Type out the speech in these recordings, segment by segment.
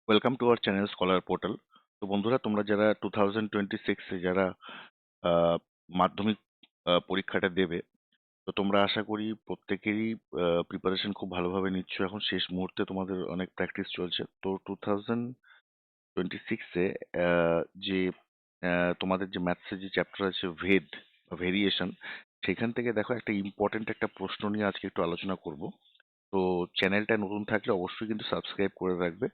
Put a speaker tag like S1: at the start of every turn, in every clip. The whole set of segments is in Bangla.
S1: Welcome to our channel scholar portal. তো বন্ধুরা, তোমরা যারা 2026 যারা আহ, মাধ্যমিক পরীক্ষাটা দেবে, তো তোমরা আশা করি প্রত্যেকেরই প্রিপারেশন খুব ভালোভাবে নিচ্ছ। এখন শেষ মুহূর্তে তোমাদের অনেক প্র্যাকটিস চলছে। তো 2026-এ যে তোমাদের যে ম্যাথসের যে চ্যাপ্টার আছে ভেরিয়েশন, সেখান থেকে দেখো একটা ইম্পর্টেন্ট একটা প্রশ্ন নিয়ে আজকে একটু আলোচনা করব। তো চ্যানেলটা নতুন থাকলে অবশ্যই কিন্তু সাবস্ক্রাইব করে রাখবে,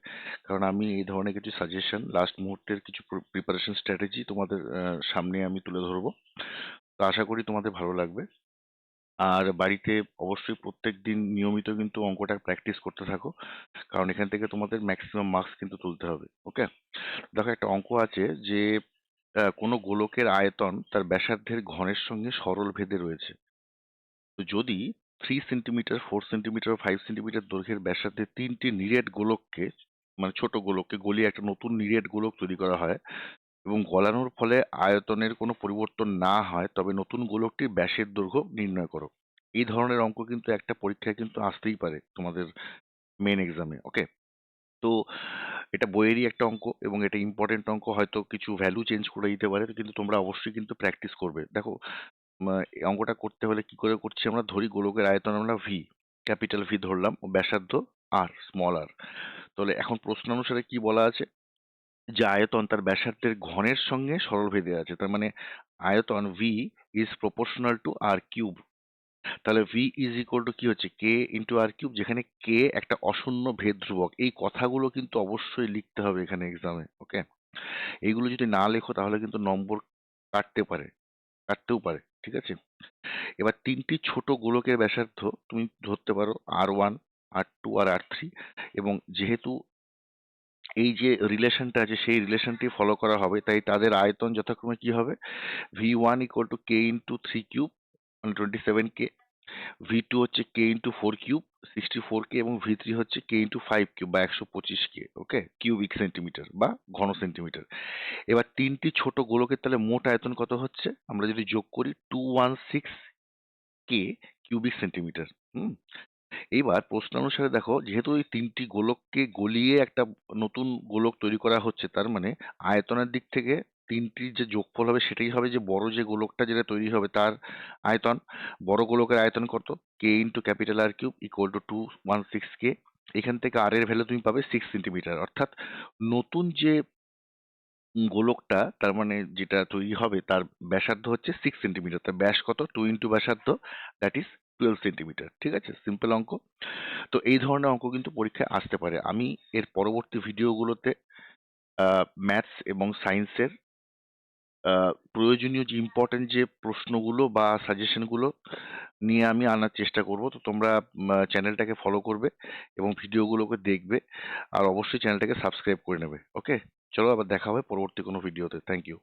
S1: কারণ আমি এই ধরনের কিছু সাজেশন, লাস্ট মুহূর্তের কিছু প্রিপারেশন স্ট্র্যাটেজি তোমাদের সামনে আমি তুলে ধরবো। তো আশা করি তোমাদের ভালো লাগবে। আর বাড়িতে অবশ্যই প্রত্যেক দিন নিয়মিত কিন্তু অঙ্কটা প্র্যাকটিস করতে থাকো, কারণ এখান থেকে তোমাদের ম্যাক্সিমাম মার্কস কিন্তু তুলতে হবে। ওকে, দেখো একটা অঙ্ক আছে যে কোনো গোলকের আয়তন তার ব্যাসার্ধের ঘনের সঙ্গে সরল ভেদে রয়েছে। তো যদি 3 সেন্টিমিটার, 4 সেন্টিমিটার, 5 সেন্টিমিটার দৈর্ঘ্যের ব্যাসার্ধে তিনটি নিরেট গোলককে, মানে ছোট গোলককে গলিয়ে একটা নতুন নিরেট গোলক তৈরি করা হয় এবং গলানোর ফলে আয়তনের কোনো পরিবর্তন না হয়, তবে নতুন গোলকটির ব্যাসের দৈর্ঘ্য নির্ণয় করো। এই ধরনের অঙ্ক কিন্তু একটা পরীক্ষায় কিন্তু আসতেই পারে তোমাদের মেন এক্সামে। ওকে, তো এটা বইয়েরই একটা অঙ্ক এবং এটা ইম্পর্টেন্ট অঙ্ক, হয়তো কিছু ভ্যালু চেঞ্জ করে দিতে পারে, কিন্তু তোমরা অবশ্যই কিন্তু প্র্যাকটিস করবে। দেখো, এই অঙ্কটা করতে হলে কি করে করছি, আমরা ধরি গোলকের আয়তন আমরা ভি, ক্যাপিটাল ভি ধরলাম, ও ব্যাসার্ধ আর, স্মল আর। তাহলে এখন প্রশ্ন অনুসারে কি বলা আছে, যে আয়তন তার ব্যাসার্ধের ঘনের সঙ্গে সরলভেদে আছে। তার মানে আয়তন V is proportional to r cube. তাহলে ভি ইজ ইকুয়াল টু কি হচ্ছে, কে ইন্টু আর কিউব, যেখানে কে একটা অশূন্য ভেদ ধ্রুবক। এই কথাগুলো কিন্তু অবশ্যই লিখতে হবে এখানে এক্সামে। ওকে, এইগুলো যদি না লেখো তাহলে কিন্তু নম্বর কাটতে পারে, কাটতেও পারে। ঠিক আছে, এবার তিনটি ছোট গোলকের ব্যাসার্ধ তুমি ধরতে পারো R1, R2 আর R3, এবং যেহেতু এই যে রিলেশনটা আছে সেই রিলেশনটি ফলো করা হবে, তাই তাদের আয়তন যথাক্রমে কি হবে, V1 equal to K into 3 cube, মানে 27K, V2 হচ্ছে কে ইন্টু 4 কিউব, 64K, এবং V3 হচ্ছে কে ইন্টু 5 কিউব বা 125K। ওকে, কিউবিক সেন্টিমিটার বা ঘন সেন্টিমিটার। এবার তিনটি ছোট গোলকের তাহলে মোট আয়তন কত হচ্ছে, আমরা যদি যোগ করি 216K কিউবিক সেন্টিমিটার। হুম, এইবার প্রশ্ন অনুসারে দেখো, যেহেতু এই তিনটি গোলককে গলিয়ে একটা নতুন গোলক তৈরি করা হচ্ছে, তার মানে আয়তনের দিক থেকে তিনটির যে যোগফল হবে সেটাই হবে যে বড় যে গোলকটা যেটা তৈরি হবে তার আয়তন। বড় গোলকের আয়তন কত, K into capital R cube equal to 216K। এখান থেকে আর এর ভ্যালু তুমি পাবে 6 সেন্টিমিটার, অর্থাৎ নতুন যে গোলকটা, তার মানে যেটা তৈরি হবে তার ব্যাসার্ধ হচ্ছে 6 সেন্টিমিটার। তার ব্যাস কত, 2 ইন্টু ব্যাসার্ধ, দ্যাট ইজ 12 সেন্টিমিটার। ঠিক আছে, সিম্পল অঙ্ক। তো এই ধরনের অঙ্ক কিন্তু পরীক্ষায় আসতে পারে। আমি এর পরবর্তী ভিডিওগুলোতে ম্যাথস এবং সায়েন্সের প্রয়োজনীয় যে ইম্পর্টেন্ট যে প্রশ্নগুলো বা সাজেশনগুলো নিয়ে আমি আনার চেষ্টা করব। তো তোমরা চ্যানেলটাকে ফলো করবে এবং ভিডিওগুলোকে দেখবে, আর অবশ্যই চ্যানেলটাকে সাবস্ক্রাইব করে নেবে। ওকে, চলো আবার দেখা হবে পরবর্তী কোনো ভিডিওতে। Thank you.